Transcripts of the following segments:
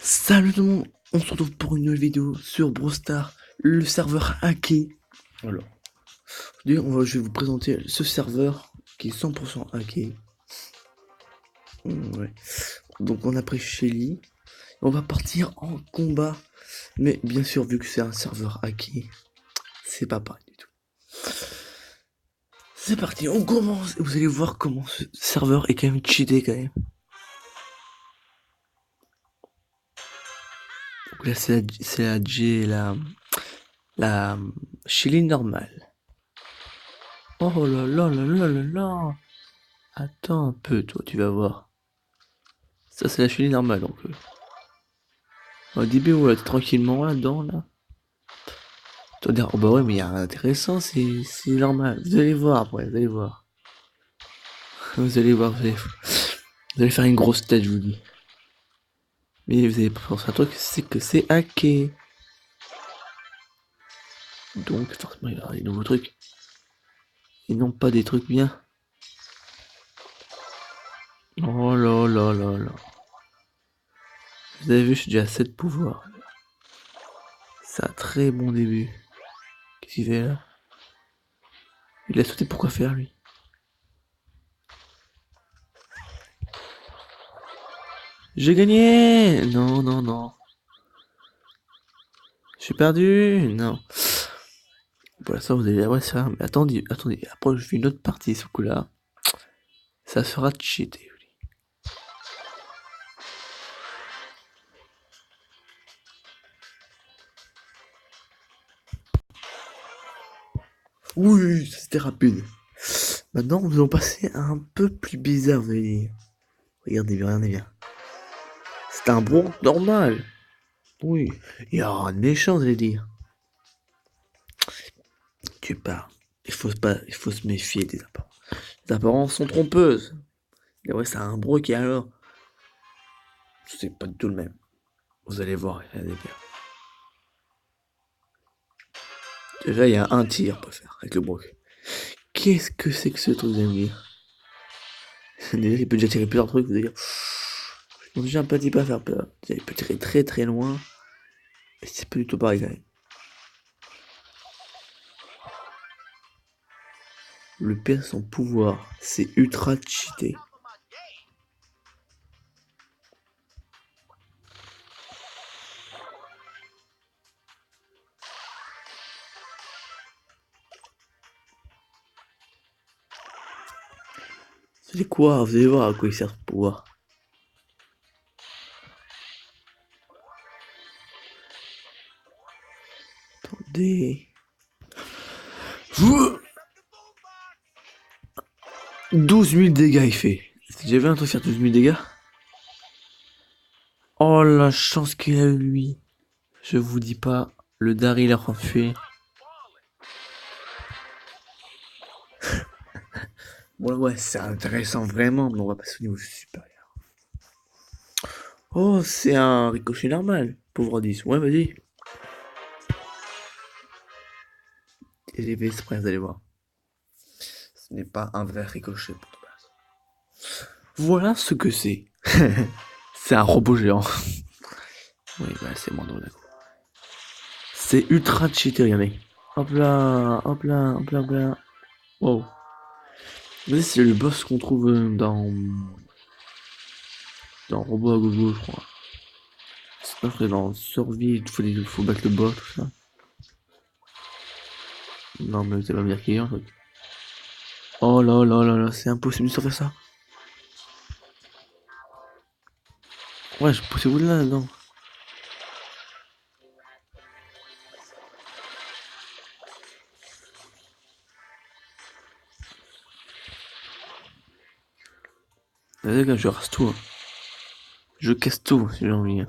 Salut tout le monde, on se retrouve pour une nouvelle vidéo sur Brawl Stars, le serveur hacké. Alors, je vais vous présenter ce serveur qui est 100% hacké. Ouais. Donc on a pris Shelly, on va partir en combat. Mais bien sûr, vu que c'est un serveur hacké, c'est pas pareil du tout. C'est parti, on commence. Vous allez voir comment ce serveur est quand même cheaté quand même. Donc là c'est la G, la Shelly normale. Oh là là là là là là. Attends un peu, toi, tu vas voir. Ça, c'est la chenille normale, donc. Au début, ouais, t'es tranquillement là-dedans, là. Tu vas dire, oh bah ouais, mais il y a rien d'intéressant, c'est normal. Vous allez voir après, vous allez voir. Vous allez voir, vous allez faire une grosse tête, je vous dis. Mais vous avez pas pensé à un truc, c'est que c'est hacké. Donc, forcément, il va y avoir des nouveaux trucs. Et non pas des trucs bien. Oh là là là là. Vous avez vu, je suis déjà à 7 pouvoirs. C'est un très bon début. Qu'est-ce qu'il fait là? Il a sauté, pourquoi faire lui? J'ai gagné! Non, non, non. J'ai perdu! Non. Pour ça, vous allez ouais, ça. Mais attendez, attendez. Après, je fais une autre partie ce coup-là. Ça sera cheaté. Oui, c'était rapide. Maintenant, nous allons passer à un peu plus bizarre, vous allez dire. Regardez bien, regardez bien. C'est un bronze normal. Oui, il y a rien de méchant, vous allez dire. Tu pars. Il faut se méfier des apparences. Les apparences sont trompeuses. Et ouais, c'est un broc et alors. C'est pas du tout le même. Vous allez voir, regardez bien. Déjà, il y a un tir, on peut faire avec le broc. Qu'est-ce que c'est que ce truc, vous allez me dire? Déjà, il peut déjà tirer plusieurs trucs, vous allez dire. Donc, déjà un petit peu à faire peur. Il peut tirer très très loin. Et c'est pas du tout pareil quand même. Le père son pouvoir, c'est ultra cheaté. C'est quoi? Vous allez voir à quoi il sert ce pouvoir. Attendez. 12 000 dégâts il fait. J'ai vu un truc faire 12 000 dégâts. Oh la chance qu'il a eu lui. Je vous dis pas, le Daryl a refait. Bon ouais, c'est intéressant vraiment, mais on va passer au niveau supérieur. Oh, c'est un ricochet normal. Pauvre 10. Ouais, vas-y. Et j'ai fait exprès, vous allez voir. Ce n'est pas un vrai ricochet pour de base. Voilà ce que c'est. C'est un robot géant. Oui, bah c'est mon drôle. C'est ultra cheaté, regardez. Hop là, hop là, hop là, hop là. Wow. Vas-y, c'est le boss qu'on trouve dans Robot à Gogo, je crois. C'est pas vrai, dans Survie, il faut battre le boss, tout ça. Non, mais ça va me dire qu'il y a un truc. Oh là là là là, c'est impossible de faire ça. Ouais, je poussais vous là, dedans. Vas-y, gars, je rase tout. Hein. Je casse tout, si j'ai envie. Hein.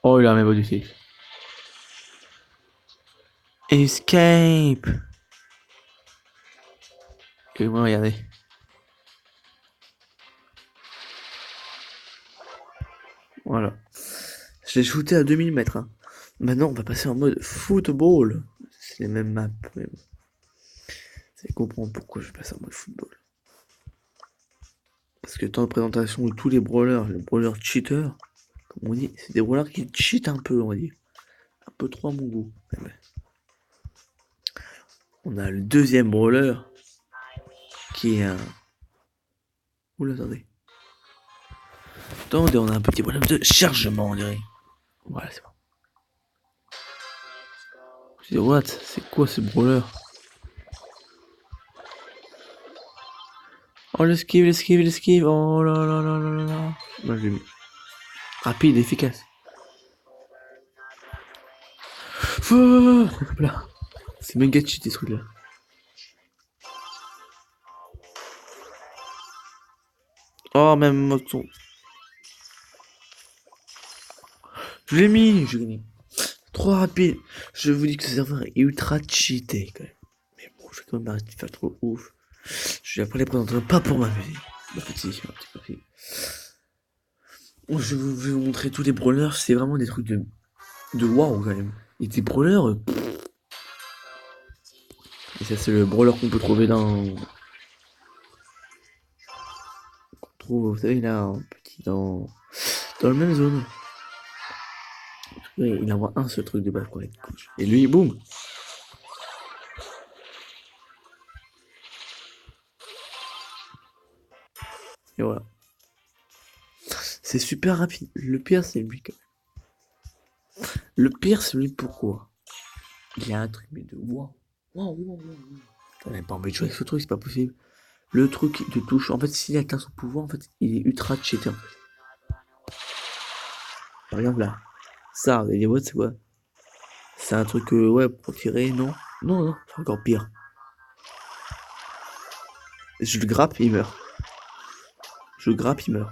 Oh, il a même pas du Escape! Et moi, regardez. Voilà. Je l'ai shooté à 2000 mètres. Hein. Maintenant, on va passer en mode football. C'est les mêmes maps. Mais bon. allez comprendre pourquoi je passe en mode football. Parce que temps de présentation de tous les brawlers cheaters, comme on dit, c'est des brawlers qui cheatent un peu, on va dire. Un peu trop à mon goût. On a le deuxième brawler qui est un... Oula, attendez. Attendez, on a un petit problème de chargement, on dirait. Voilà, c'est bon. Je dis, what? C'est quoi ce brawler? Oh, l'esquive. Oh là là là là là là. Moi, je l'ai mis. Rapide, efficace. Voilà. C'est méga cheaté ce truc-là. Oh, même son. Je l'ai mis. Trop rapide. Je vous dis que ce serveur est ultra cheaté quand même. Mais bon, je vais quand même arrêter de faire trop ouf. Je vais après les présenter pas pour m'amuser. Un petit peu. Je vais vous montrer tous les brawlers. C'est vraiment des trucs de waouh quand même. Et des brawlers. Et ça, c'est le brawler qu'on peut trouver dans. Qu'on trouve, vous savez, là, un petit dans la même zone. Oui, il envoie un seul truc de balle pour être coach. Et lui, boum. Et voilà. C'est super rapide. Le pire, c'est lui quand même. Le pire, c'est lui pourquoi? Il y a un truc, mais de waouh. Waouh. On n'a pas envie de jouer avec ce truc, c'est pas possible. Le truc de touche, en fait, s'il atteint son pouvoir, en fait, il est ultra cheaté en fait. Par exemple là, ça, vous avez dit, what, c'est quoi? C'est un truc, ouais, pour tirer, non? Non, c'est encore pire. Je le grappe, il meurt. Je le grappe, il meurt.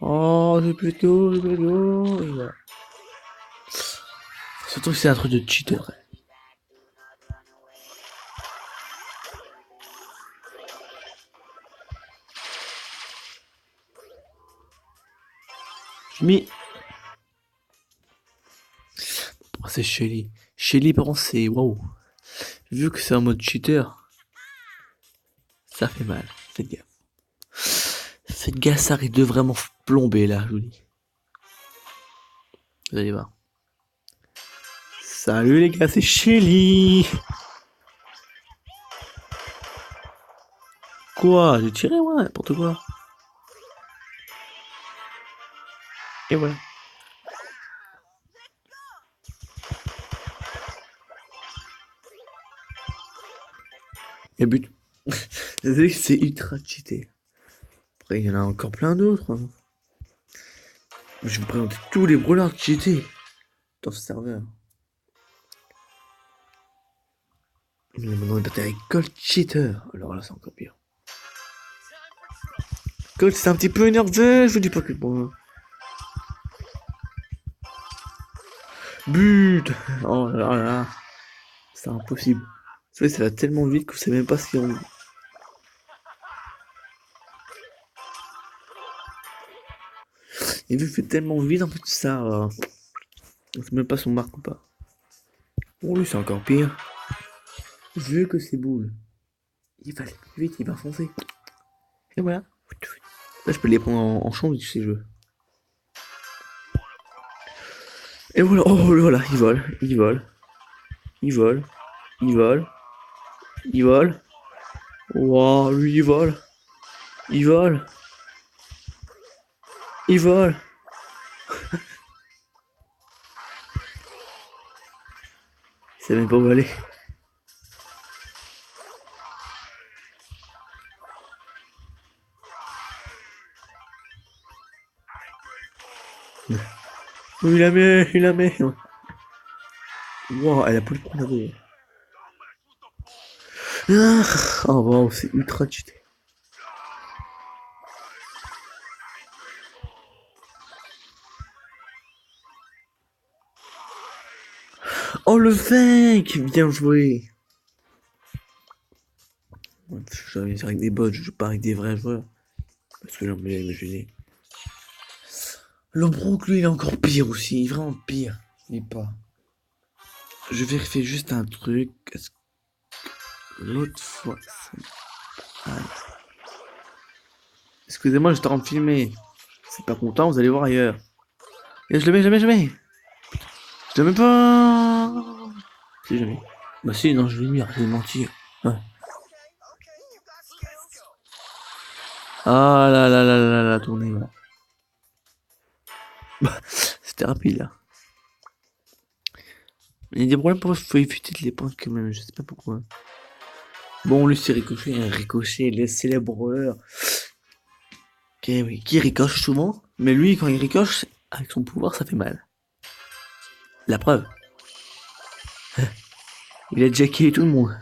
Oh, j'ai plus de go, et voilà. Ce truc, c'est un truc de cheater. Mais oh, c'est Shelly. Shelly, par contre, c'est waouh. Vu que c'est un mode cheater, ça fait mal. Faites gaffe. Faites gaffe, ça risque de vraiment plomber là, je vous dis. Vous allez voir. Salut les gars, c'est Shelly. Quoi? J'ai tiré, ouais, n'importe quoi. Et voilà. Et but. C'est ultra cheaté. Après, il y en a encore plein d'autres. Hein. Je vais vous présenter tous les brawlers cheatés dans ce serveur. Mais maintenant, il est avec Cold Cheater. Alors là, c'est encore pire. Cold, c'est un petit peu énervé. Je vous dis pas que bon. But. Oh là là. C'est impossible. Vous savez, ça va tellement vite que vous savez même pas si on... Et vu que fait tellement vite, en fait, ça... on sait même pas si on marque ou pas. Bon, lui, c'est encore pire. Vu que c'est boule. Il va aller plus vite, il va foncer. Et voilà. Là, je peux les prendre en champ de ces jeux. Et voilà, oh voilà, il vole. Wow, lui, il vole. Il sait même pas où aller. Il la met. Wow, elle a pas le prendre la oh wow, c'est ultra cheaté. Oh le fake, bien joué. Je joue avec des bots, je joue pas avec des vrais joueurs. Parce que j'en ai imaginé. Le Brook, lui, il est encore pire aussi, il est vraiment pire. Il est pas. Je vérifie juste un truc. Est-ce que l'autre fois... Ah, excusez-moi, j'étais en train de filmer. C'est pas content, vous allez voir ailleurs. Et je le mets, jamais. Je le mets pas. Si, jamais. Bah si, non, je l'ai mis, arrêtez de mentir. Ouais. Ah là, tournée, là. Bah, c'était rapide, là. Il y a des problèmes pour faut éviter de les prendre quand même, je sais pas pourquoi. Bon, lui c'est Ricochet, le célèbre brawler. Qui ricoche souvent, mais lui quand il ricoche, avec son pouvoir ça fait mal. La preuve. Il a déjà killé tout le monde.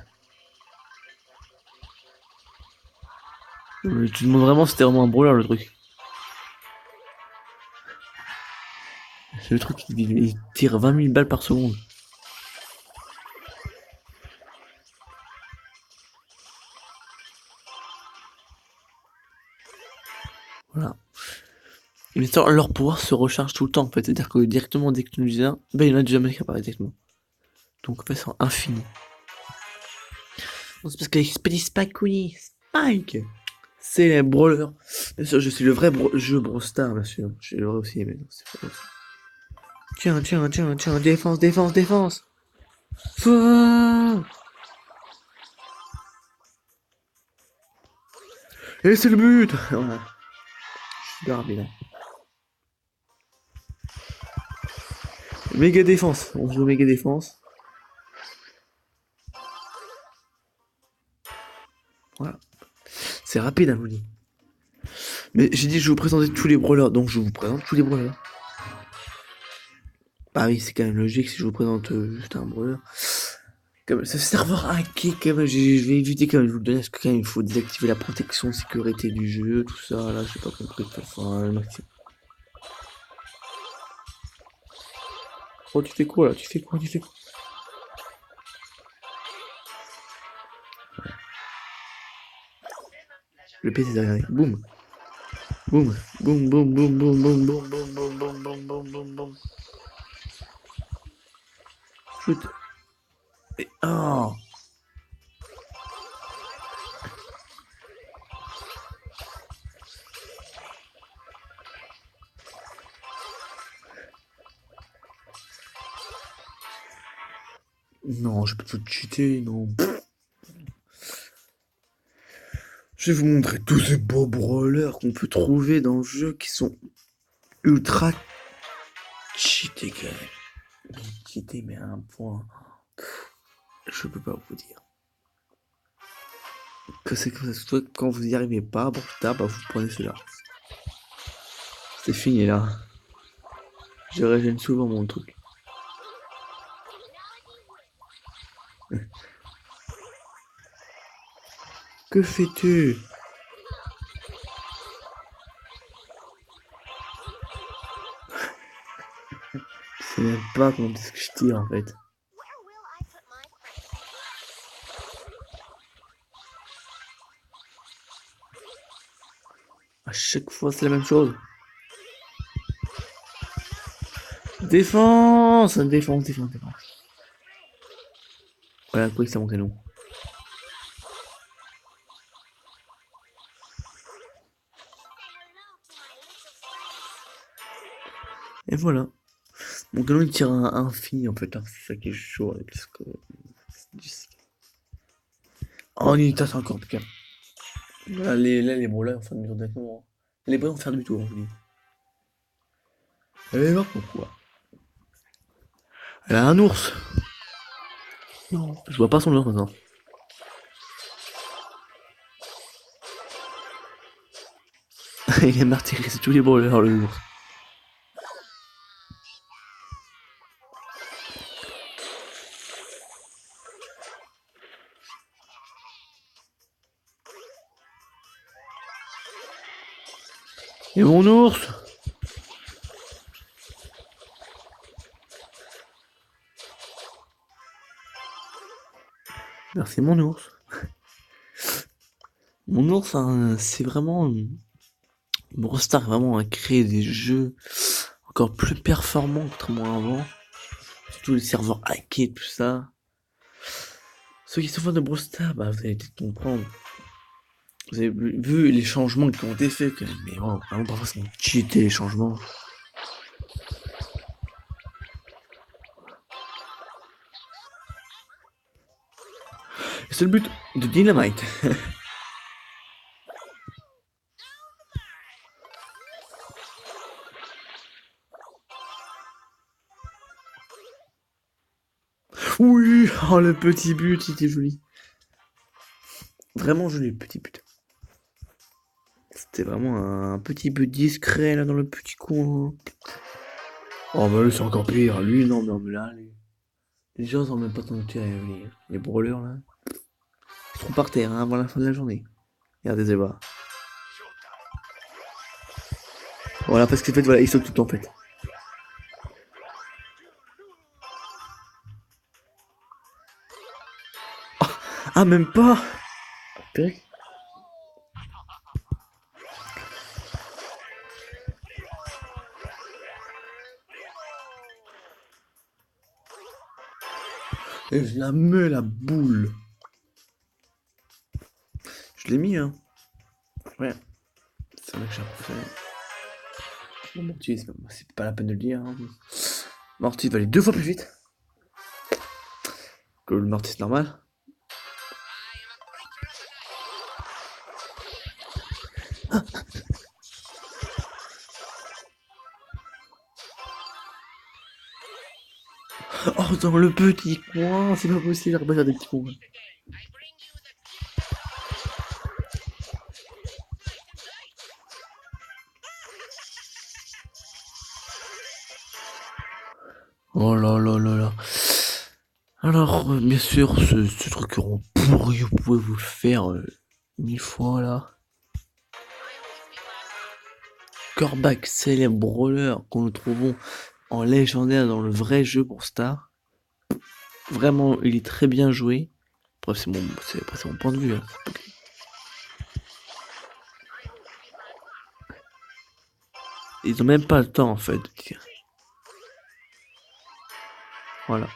Tu te demandes vraiment si c'était vraiment un brawler le truc. Le truc il tire 20 000 balles par seconde. Voilà. Mais ça, leur pouvoir se recharge tout le temps en fait. C'est-à-dire que directement dès que tu nous dis un, ben il y en a déjà qui apparaît directement. Donc en fait c'est infini. C'est parce qu'il Spike Spike, c'est les brawlers. Bien sûr, je suis le vrai jeu Brawl Stars, bien sûr. Je le vrai aussi, mais non, c'est pas vrai. Tiens, défense. Fouah. Et c'est le but. Voilà. Je suis super rapide. Méga défense. On joue méga défense. Voilà. C'est rapide, hein, je vous dis. Mais j'ai dit je vais vous présenter tous les brawlers, donc je vous présente tous les brawlers. Bah oui, c'est quand même logique si je vous présente juste un brawler. Comme ce serveur hacké, quand même, je vais éviter quand même de vous le donner, parce que quand même il faut désactiver la protection de sécurité du jeu, tout ça, là, j'ai pas compris de toute façon, le maximum. Oh, tu fais quoi là? Tu fais quoi? Le PC derrière. Boum. Boum. Boum. Shoot. Et... Oh. Non, je peux tout cheater, non. Je vais vous montrer tous ces beaux brawlers qu'on peut trouver dans le jeu qui sont ultra cheatés quand même. Cheatés mais à un point. Je peux pas vous dire. Que c'est comme ça, quand vous y arrivez pas, bon putain, bah vous prenez cela. C'est fini là. Je régène souvent mon truc. Que fais-tu? Je sais même pas comment est-ce que je tire en fait. À chaque fois c'est la même chose. Défense. Voilà, quoi, c'est mon canon. Et voilà. Mon canon il tire un infini en fait, hein. C'est ça qui est chaud avec ce que. Oh, il tasse encore, putain. Là, les brawlers en fin de mission directement. Les brawlers vont faire du tour, je vous dis. Elle est là pourquoi? Elle a un ours. Non. Je vois pas son ours maintenant. Il est martyrisé tous les brawlers, le ours. Et mon ours? Merci mon ours. Mon ours, hein, c'est vraiment... Brostar vraiment à créer des jeux encore plus performants contrairement à avant. surtout les serveurs hackés, tout ça. Ceux qui sont fans de Brawl Stars, bah vous allez peut-être comprendre. Vous avez vu les changements qui ont été faits, quand même. Mais bon, vraiment parfois c'est cheaté les changements. Et c'est le but de Dynamite. Oui, oh le petit but, il était joli. Vraiment joli le petit but. C'était vraiment un petit but discret là dans le petit coin. Oh bah lui c'est encore pire, lui non mais là, les gens sont même pas tentés à les brawlers là. Ils seront par terre hein, avant la fin de la journée. Regardez les voir. Voilà parce qu'en fait voilà, ils sautent tout le temps en fait. Ah même pas. Purée. Et je la mets la boule. Je l'ai mis hein. Ouais. C'est vrai que j'ai un peu fait. Bon Mortis, c'est pas la peine de le dire. Hein. Mortis va aller 2 fois plus vite que le Mortis normal. Oh dans le petit coin, c'est pas possible, j'arrive pas à faire des petits coins. Oh là là là là. Alors, bien sûr, ce truc rond pourri, vous pouvez vous le faire 1000 fois là. Corbac, célèbre brawler qu'on nous trouvons en légendaire dans le vrai jeu pour Star. Vraiment, il est très bien joué. Bref, c'est mon point de vue. Hein. Ils ont même pas le temps en fait de dire. Voilà.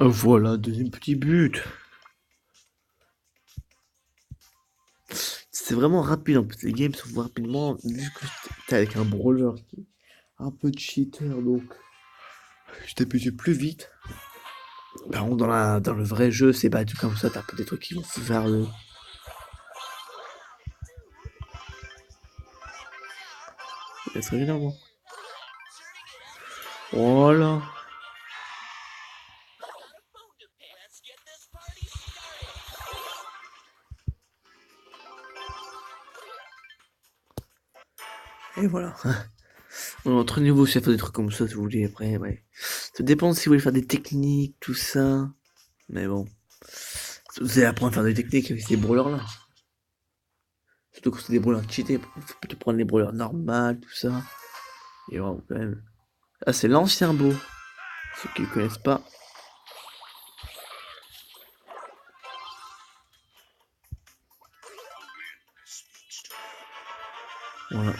Voilà, deuxième petit but. C'est vraiment rapide en plus. Les games se font rapidement vu que t'es avec un brawler qui est un peu cheater donc je t'habitue plus vite. Par contre, dans le vrai jeu, c'est battu comme ça, t'as pas des trucs qui vont faire le. Ça serait énorme. Voilà. Et voilà. Entraînez-vous aussi à faire des trucs comme ça si vous voulez après, ouais. Ça dépend si vous voulez faire des techniques, tout ça. Mais bon. Vous allez apprendre à faire des techniques avec ces brawlers là. Surtout quand c'est des brawlers cheatés, faut plutôt prendre les brawlers normales, tout ça. Et vraiment, quand même. Ah, c'est l'ancien beau. Ceux qui ne connaissent pas. Voilà.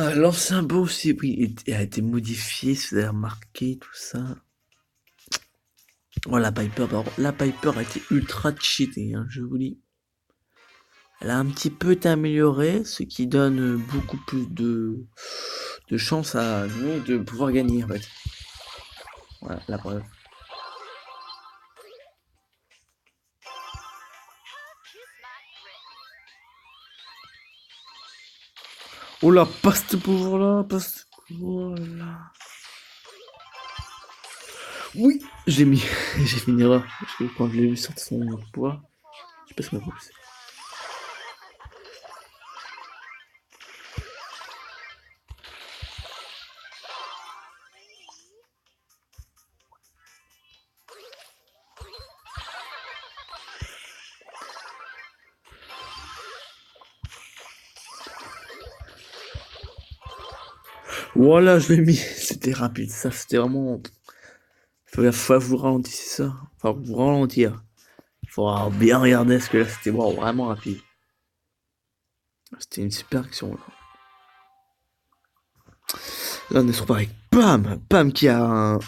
Ah, l'ancien beau aussi, oui, a été modifié, si vous avez remarqué, tout ça. Oh, la Piper a été ultra cheatée, hein, je vous dis. Elle a un petit peu été améliorée, ce qui donne beaucoup plus de chance à nous de pouvoir gagner, en fait. Voilà, la preuve. Oh là, pas ce pouvoir-là, pas ce pouvoir-là. Oui, j'ai mis, j'ai fait une erreur. Parce que quand je l'ai vu sortir son pouvoir, je sais pas ce qu'on a poussé. Voilà, je l'ai mis. C'était rapide, ça, c'était vraiment... Faut vous ralentir, c'est ça. Faut vous ralentir. Faut bien regarder ce que là, c'était vraiment rapide. C'était une super action, là. Là, on est sur avec Pam. Pam qui a un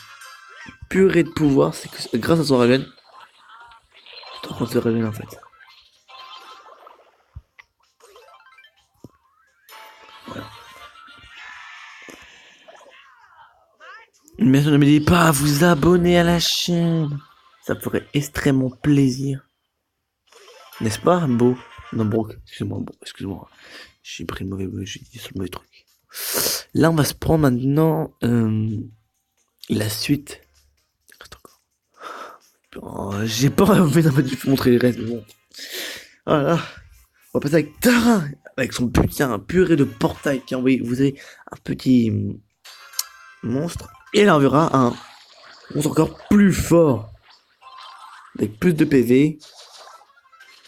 purée de pouvoir. C'est que grâce à son Raven. Tant qu'on se Raven, en fait. Voilà. Mais n'oubliez pas à vous abonner à la chaîne. Ça ferait extrêmement plaisir. N'est-ce pas, Beau? Non, Brooke. Excuse-moi, bon, excuse-moi. J'ai pris le mauvais, j'ai dit sur le mauvais truc. Là, on va se prendre maintenant la suite. Oh, j'ai pas envie de montrer les restes, mais bon. Voilà. On va passer avec Tara, avec son putain purée de portail qui a envoyé, vous avez un petit monstre. Et là, on verra un monstre encore plus fort. Avec plus de PV.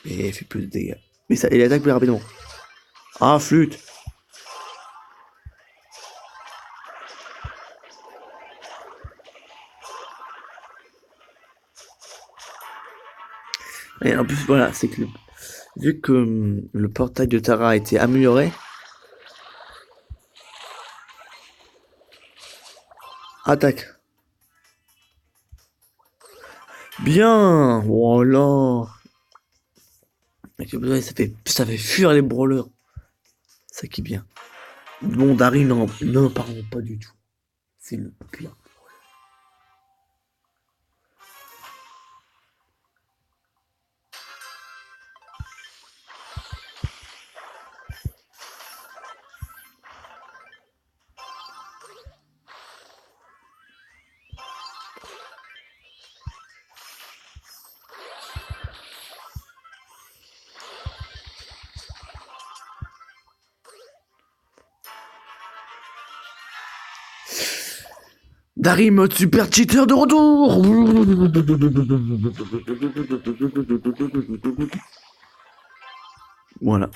Et il fait plus de dégâts. Mais ça, il attaque plus rapidement. Ah, flûte. Et en plus, voilà, c'est que vu que le portail de Tara a été amélioré. Attaque. Bien. Voilà. Ça fait fuir les brawlers. Ça qui est bien. Bon, Dari, non, non, pardon, pas du tout. C'est le pire. Dari mode super cheater de retour. Voilà.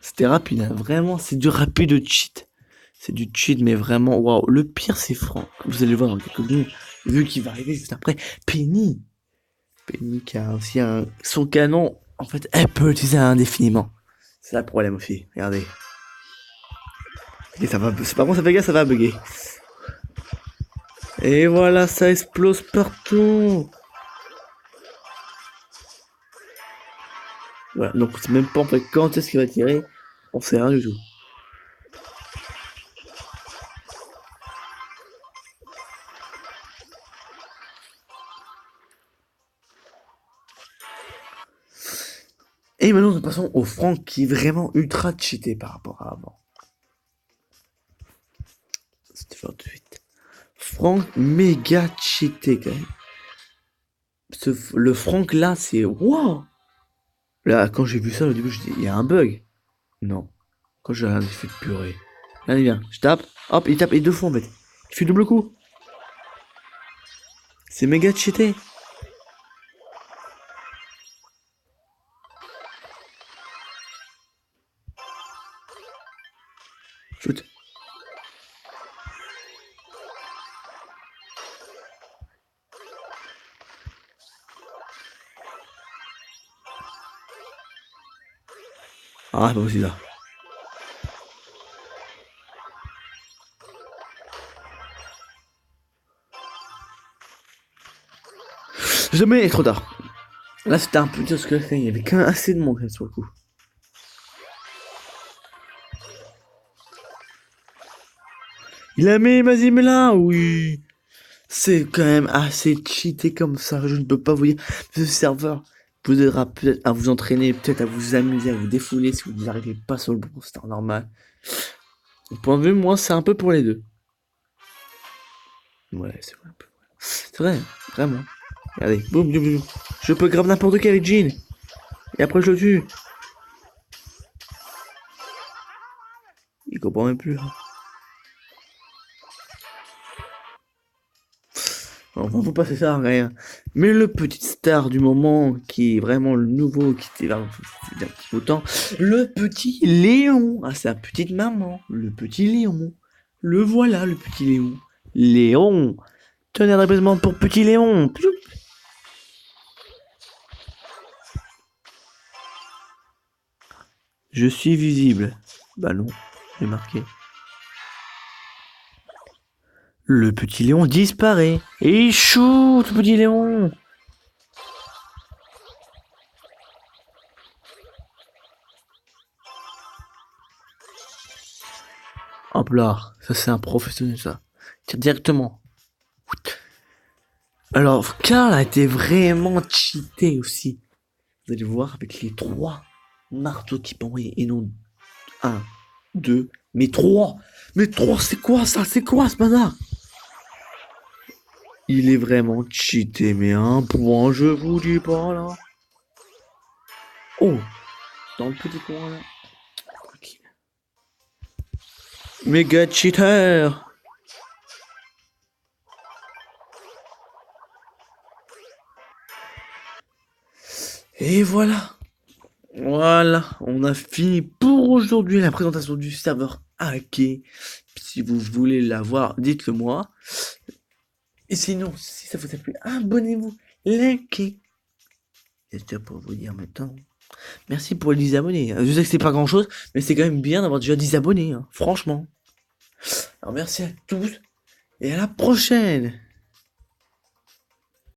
C'était rapide, hein. Vraiment, c'est du rapide de cheat. C'est du cheat, mais vraiment, waouh. Le pire, c'est Franck. Vous allez voir dans quelques minutes, vu qu'il va arriver juste après. Penny. Penny qui a aussi son canon. En fait, elle peut l'utiliser indéfiniment. C'est ça le problème aussi. Regardez. Et ça va, c'est pas bon, ça fait gaffe, ça va bugger. Et voilà, ça explose partout. Voilà, donc c'est même pas en fait quand est-ce qu'il va tirer. On sait rien du tout. Et maintenant, nous passons au Franck qui est vraiment ultra cheaté par rapport à avant. C'était fort de suite. Franck méga cheaté quand même. Le Franck là, c'est wow. Là, quand j'ai vu ça, au début, je dis, il y a un bug. Non. Quand j'ai un effet de purée. Allez, viens, je tape. Hop, il tape, et deux fois en fait. Il fait double coup. C'est méga cheaté. Shoot. Ah, pas possible là. Jamais trop tard. Là, c'était un peu dur parce que il y avait qu'un assez de monde sur le coup. Il a mis Mazimela, oui. C'est quand même assez cheaté comme ça. Je ne peux pas vous dire. Ce serveur vous aidera peut-être à vous entraîner, peut-être à vous amuser, à vous défouler si vous n'arrivez pas sur le booster normal. Au point de vue, moi, c'est un peu pour les deux. Ouais, c'est vrai. C'est vrai, vraiment. Regardez, boum, boum, boum. Je peux grave n'importe qui avec Jean. Et après, je le tue. Il comprend même plus. On va vous passer ça à rien. Mais le petit star du moment, qui est vraiment le nouveau, qui était là il y a un petit peu de temps, le petit Léon, à sa petite maman, le petit Léon. Le voilà, le petit Léon. Léon, tenez un applaudissement pour petit Léon. Ploup. Je suis visible. Bah non, j'ai marqué. Le petit Léon disparaît. Et il shoot, le petit Léon. Hop là, ça c'est un professionnel ça. Tiens, directement. Alors, Karl a été vraiment cheaté aussi. Vous allez voir avec les 3 marteaux qui peut envoyer. Et non un, 2, mais 3. Mais 3, c'est quoi ça? C'est quoi ce bazar? Il est vraiment cheaté, mais un point, je vous dis pas là. Oh, dans le petit coin là. Okay. Méga cheater. Et voilà. Voilà, on a fini pour aujourd'hui la présentation du serveur hacké. Si vous voulez la voir, dites-le moi. Et sinon, si ça vous a plu, abonnez-vous, likez. Et c'est pour vous dire maintenant. Merci pour les 10 abonnés. Je sais que c'est pas grand chose, mais c'est quand même bien d'avoir déjà 10 abonnés, hein, franchement. Alors merci à tous et à la prochaine.